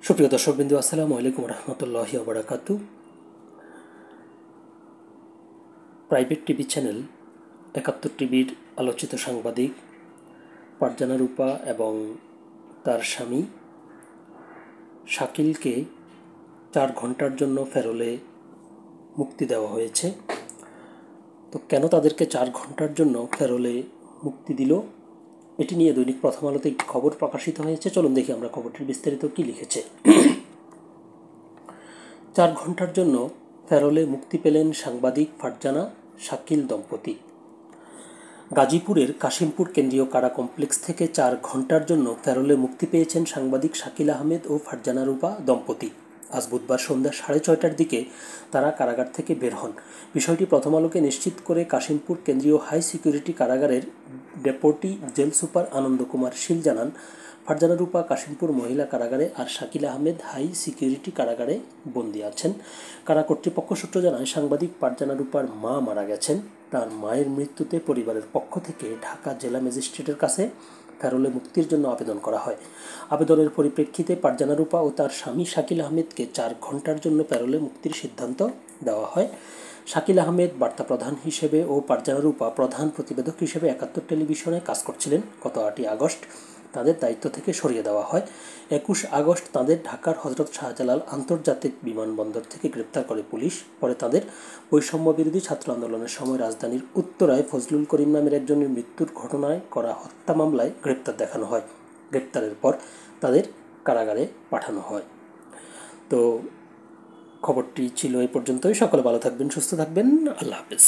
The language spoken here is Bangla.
সুপ্রিয় দর্শকবৃন্দু, আসসালামু আলাইকুম রহমতুল্লাহি ওয়া বারাকাতুহু। প্রাইভেট টিভি চ্যানেল ৭১ টিভির আলোচিত সাংবাদিক ফারজানা রূপা এবং তার স্বামী শাকিলকে ৪ ঘন্টার জন্য ফেরোলে মুক্তি দেওয়া হয়েছে। তো কেন তাদেরকে ৪ ঘন্টার জন্য ফেরোলে মুক্তি দিল, এটি নিয়ে দৈনিক প্রথম আলোতে একটি খবর প্রকাশিত হয়েছে। চলুন দেখি আমরা খবরটির বিস্তারিত কী লিখেছে। ৪ ঘন্টার জন্য ফেরোলে মুক্তি পেলেন সাংবাদিক ফারজানা শাকিল দম্পতি। গাজীপুরের কাশিমপুর কেন্দ্রীয় কারা কমপ্লেক্স থেকে ৪ ঘন্টার জন্য ফেরোলে মুক্তি পেয়েছেন সাংবাদিক শাকিল আহমেদ ও ফারজানা রূপা দম্পতি। আজ বুধবার সন্ধ্যা 6:30টার দিকে তারা কারাগার থেকে বের হন। বিষয়টি প্রথম আলোকে নিশ্চিত করে কাশিমপুর কেন্দ্রীয় হাই সিকিউরিটি কারাগারের ডেপুটি জেল সুপার আনন্দ কুমার শীল জানান, ফারজানা রূপা কাশিমপুর মহিলা কারাগারে আর শাকিল আহমেদ হাই সিকিউরিটি কারাগারে বন্দী আছেন। কারা কর্তৃপক্ষ সূত্র জানায়, সাংবাদিক ফারজানা রূপার মা মারা গেছেন। তার মায়ের মৃত্যুতে পরিবারের পক্ষ থেকে ঢাকা জেলা ম্যাজিস্ট্রেটের কাছে ফেরোলে মুক্তির জন্য আবেদন করা হয়। আবেদনের পরিপ্রেক্ষিতে ফারজানা রূপা ও তার স্বামী শাকিল আহমেদকে ৪ ঘন্টার জন্য ফেরোলে মুক্তির সিদ্ধান্ত দেওয়া হয়। শাকিল আহমেদ বার্তা প্রধান হিসেবে ও ফারজানা রূপা প্রধান প্রতিবেদক হিসেবে ৭১ টেলিভিশনে কাজ করছিলেন। গত ৮ই আগস্ট তাদের দায়িত্ব থেকে সরিয়ে দেওয়া হয়। ২১ আগস্ট তাদের ঢাকার হজরত শাহজালাল আন্তর্জাতিক বিমানবন্দর থেকে গ্রেপ্তার করে পুলিশ। পরে তাদের বৈষম্য বিরোধী ছাত্র আন্দোলনের সময় রাজধানীর উত্তরায় ফজলুল করিম নামের একজনের মৃত্যুর ঘটনায় করা হত্যা মামলায় গ্রেপ্তার দেখানো হয়। গ্রেপ্তারের পর তাদের কারাগারে পাঠানো হয়। তো খবরটি ছিল এই পর্যন্তই। সকলে ভালো থাকবেন, সুস্থ থাকবেন। আল্লাহ হাফেজ।